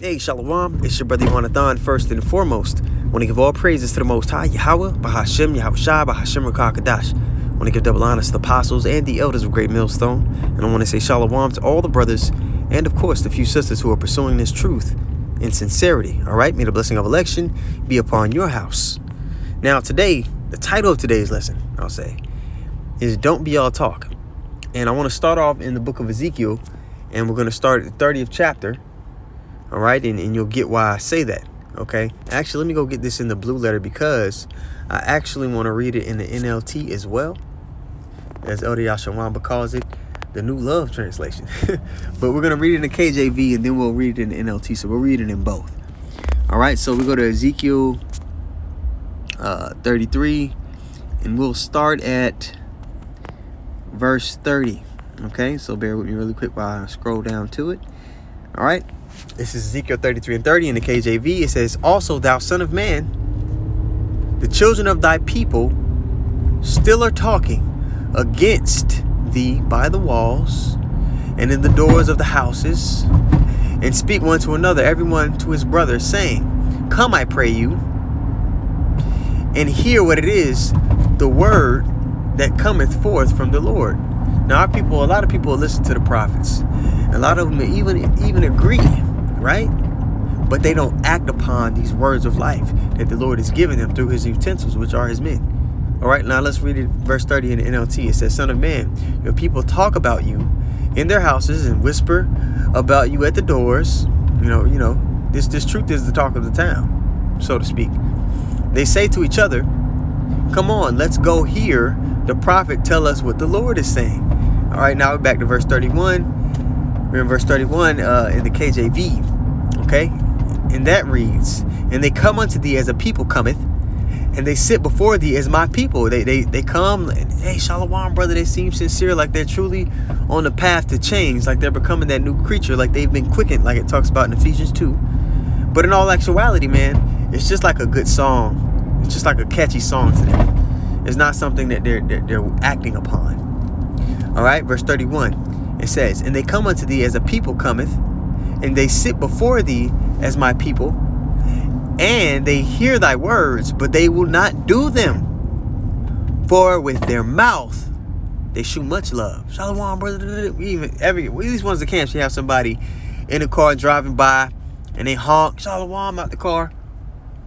Hey, Shalom, it's your brother Yohanathan. First and foremost, I want to give all praises to the Most High, Yahweh, Bahashem, Yahushua, Bahashem, Rakakadash. I want to give double honors to the apostles and the elders of Great Millstone. And I want to say Shalom to all the brothers and, of course, the few sisters who are pursuing this truth in sincerity. All right, may the blessing of election be upon your house. Now, today, the title of today's lesson, I'll say, is Don't Be All Talk. And I want to start off in the book of Ezekiel, and we're going to start at the 30th chapter. All right, and you'll get why I say that, okay? Actually, let me go get this in the blue letter because I actually want to read it in the NLT as well, as Elder Yashawamba calls it, the New Love Translation. But we're going to read it in the KJV, and then we'll read it in the NLT, so we'll read it in both. All right, so we go to Ezekiel 33, and we'll start at verse 30, okay? So bear with me really quick while I scroll down to it. All right. This is Ezekiel 33 and 30 in the KJV. It says, "Also, thou son of man, the children of thy people still are talking against thee by the walls and in the doors of the houses, and speak one to another, everyone to his brother, saying, Come, I pray you, and hear what it is, the word that cometh forth from the Lord." Now, a lot of people listen to the prophets. A lot of them even agree, right? But they don't act upon these words of life that the Lord has given them through his utensils, which are his men. All right, now let's read it, verse 30 in the NLT. It says, "Son of man, your people talk about you in their houses and whisper about you at the doors." This truth is the talk of the town, so to speak. They say to each other, "Come on, let's go hear the prophet tell us what the Lord is saying." All right, now we're back to verse 31. We're in verse 31 in the KJV, okay? And that reads, "And they come unto thee as a people cometh, and they sit before thee as my people." They come, and, hey, Shalom, brother. They seem sincere, like they're truly on the path to change, like they're becoming that new creature, like they've been quickened, like it talks about in Ephesians 2. But in all actuality, man, it's just like a good song. It's just like a catchy song to them. It's not something that they're acting upon. All right, verse 31. It says, "And they come unto thee as a people cometh, and they sit before thee as my people, and they hear thy words, but they will not do them. For with their mouth they shew much love." Shalom, brother. These ones that camps, you have somebody in a car driving by, and they honk, "Shalom," out the car.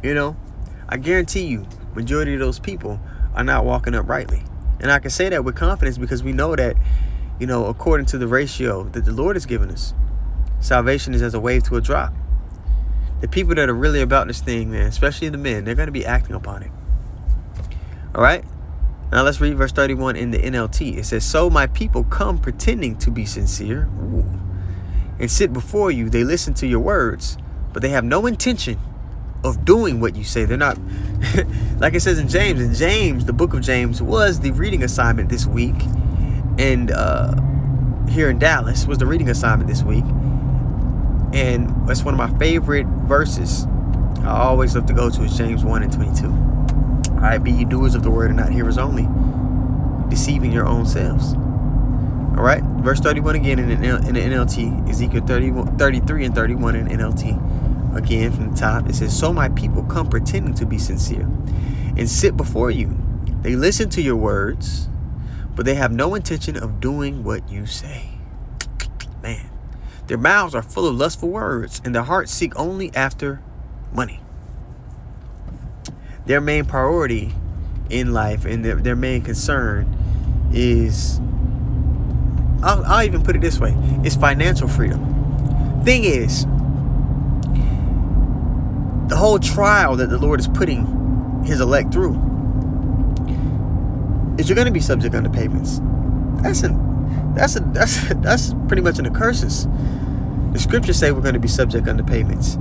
I guarantee you, majority of those people are not walking uprightly. And I can say that with confidence because we know that, according to the ratio that the Lord has given us, salvation is as a wave to a drop. The people that are really about this thing, man, especially the men, they're going to be acting upon it. All right. Now let's read verse 31 in the NLT. It says, "So my people come pretending to be sincere, and sit before you. They listen to your words, but they have no intention of doing what you say." They're not, like it says in James. In James, the book of James was the reading assignment this week. And here in Dallas was the reading assignment this week. And that's one of my favorite verses I always love to go to is James 1 and 22. All right, "Be ye doers of the word and not hearers only, deceiving your own selves." All right, verse 31 again in the NLT, Ezekiel 33 and 31 in NLT. Again, from the top, it says, "So my people come pretending to be sincere and sit before you. They listen to your words, but they have no intention of doing what you say." Man, their mouths are full of lustful words, and their hearts seek only after money. Their main priority in life and their main concern is, I'll even put it this way, is financial freedom. Thing is, the whole trial that the Lord is putting his elect through is you're going to be subject unto payments. That's pretty much in the curses. The scriptures say we're going to be subject unto payments.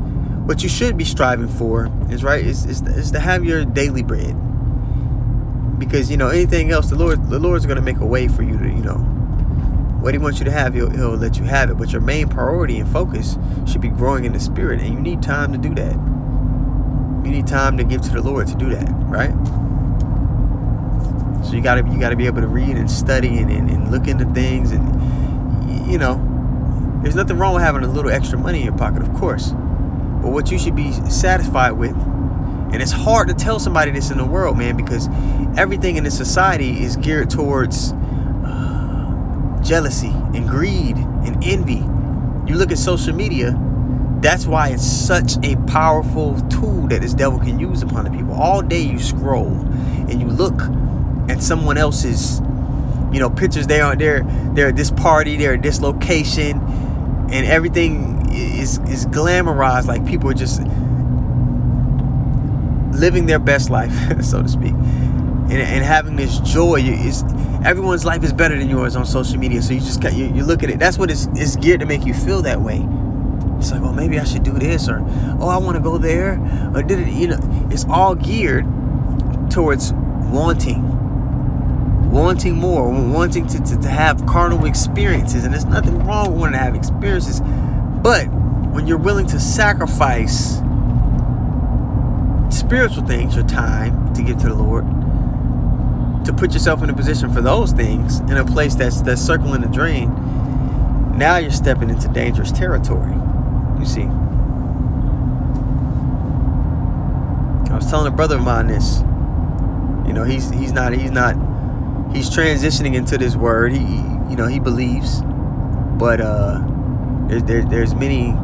What you should be striving for is to have your daily bread, because anything else, the Lord's going to make a way for you to what he wants you to have. He'll let you have it, but your main priority and focus should be growing in the spirit, and you need time to do that. You need time to give to the Lord to do that, right? So you gotta be able to read and study and look into things, and there's nothing wrong with having a little extra money in your pocket, of course. but what you should be satisfied with. And it's hard to tell somebody this in the world, man, because everything in this society is geared towards jealousy and greed and envy. You look at social media, that's why it's such a powerful tool that this devil can use upon the people. All day you scroll and you look at someone else's, pictures. They're at this party, they're at this location, and everything is glamorized, like people are just living their best life, so to speak, and having this joy. Everyone's life is better than yours on social media, so you look at it. That's what it's geared to make you feel that way. It's like, oh, maybe I should do this, or oh, I want to go there, or it's all geared towards wanting more, wanting to have carnal experiences. And there's nothing wrong with wanting to have experiences, but when you're willing to sacrifice spiritual things, your time to give to the Lord, to put yourself in a position for those things in a place that's circling the drain, now you're stepping into dangerous territory. You see, I was telling a brother of mine this. He's transitioning into this word. He believes, but there's many,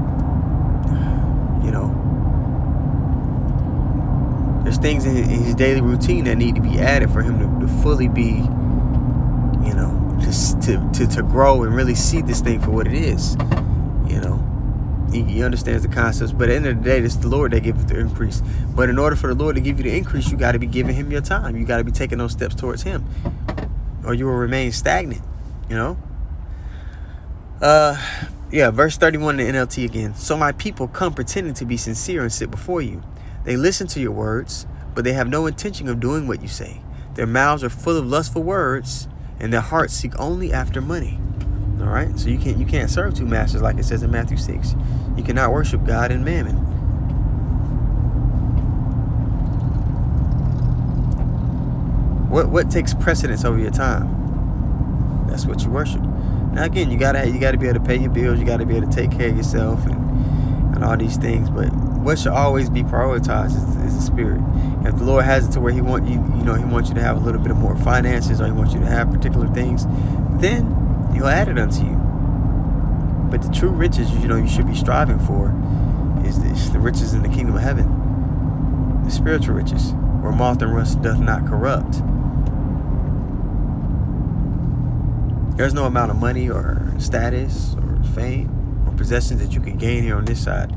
there's things in his daily routine that need to be added for him to fully be, to grow and really see this thing for what it is. He understands the concepts, but at the end of the day, it's the Lord that gives the increase. But in order for the Lord to give you the increase, you got to be giving him your time. You got to be taking those steps towards him, or you will remain stagnant. Verse 31 in the NLT again. So my people come pretending to be sincere and sit before you. They listen to your words, but they have no intention of doing what you say. Their mouths are full of lustful words, and their hearts seek only after money. All right, so you can't serve two masters, like it says in Matthew 6. You cannot worship God and mammon. What takes precedence over your time? That's what you worship. Now again, you gotta be able to pay your bills. You gotta be able to take care of yourself and all these things. But what should always be prioritized is the spirit. If the Lord has it to where He wants you to have a little bit of more finances, or He wants you to have particular things, then He'll add it unto you. But the true riches, you should be striving for is the riches in the kingdom of heaven, the spiritual riches, where moth and rust doth not corrupt. There's no amount of money or status or fame or possessions that you can gain here on this side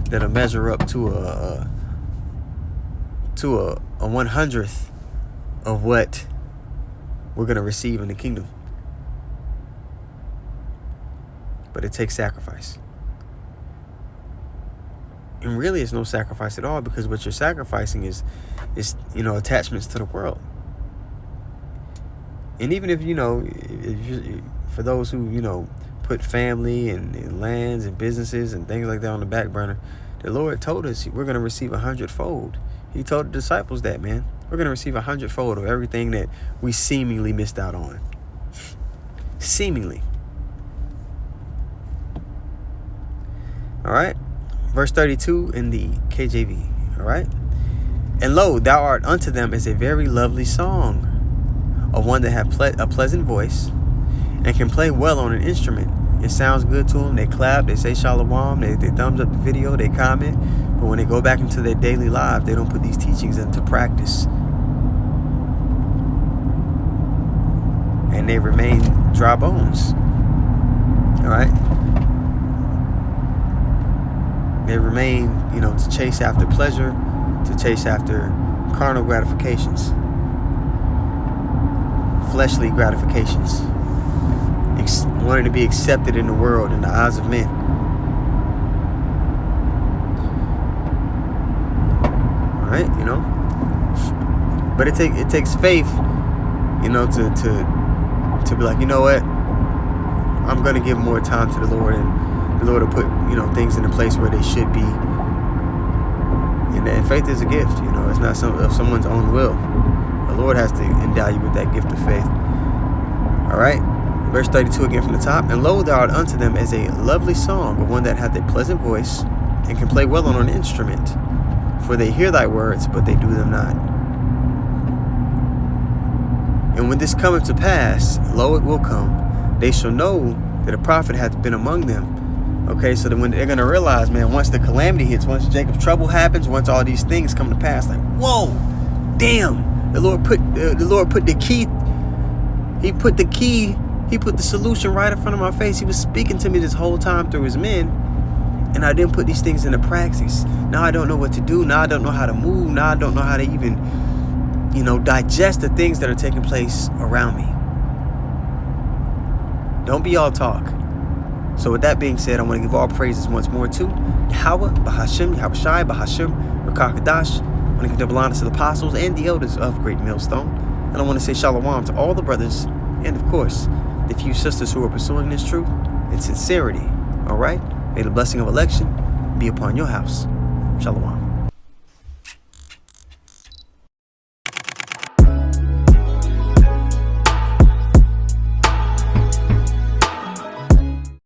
that'll measure up to a 100th of what we're going to receive in the kingdom. But it takes sacrifice. And really it's no sacrifice at all, because what you're sacrificing is attachments to the world. And even if for those who put family and lands and businesses and things like that on the back burner, the Lord told us we're going to receive 100-fold. He told the disciples that, man, we're going to receive 100-fold of everything that we seemingly missed out on. Seemingly. All right, verse 32 in the KJV. All right, and lo, thou art unto them as a very lovely song of one that have a pleasant voice and can play well on an instrument. It sounds good to them. They clap, they say shalom, they thumbs up the video, they comment. But when they go back into their daily lives, they don't put these teachings into practice, and they remain dry bones. All right. They remain, to chase after pleasure, to chase after carnal gratifications, fleshly gratifications, wanting to be accepted in the world in the eyes of men. All right, but it takes faith, to be like, you know what, I'm going to give more time to the Lord, and the Lord will put, things in a place where they should be. And faith is a gift, it's not of someone's own will. The Lord has to endow you with that gift of faith. All right, verse 32 again from the top. And lo, thou art unto them as a lovely song of one that hath a pleasant voice and can play well on an instrument. For they hear thy words, but they do them not. And when this cometh to pass, lo, it will come, they shall know that a prophet hath been among them. Okay, so then when they're going to realize, man, once the calamity hits, once Jacob's trouble happens, once all these things come to pass, like, whoa, damn, the Lord put the key. He put the key. He put the solution right in front of my face. He was speaking to me this whole time through his men, and I didn't put these things into practice. Now I don't know what to do. Now I don't know how to move. Now I don't know how to even, digest the things that are taking place around me. Don't be all talk. So with that being said, I want to give all praises once more to Yahweh, Bahashim, Yahweh Shai, Bahashim, Rakakadash. I want to give double honor to the apostles and the elders of Great Millstone. And I want to say shalom to all the brothers and, of course, the few sisters who are pursuing this truth in sincerity. All right? May the blessing of election be upon your house. Shalom.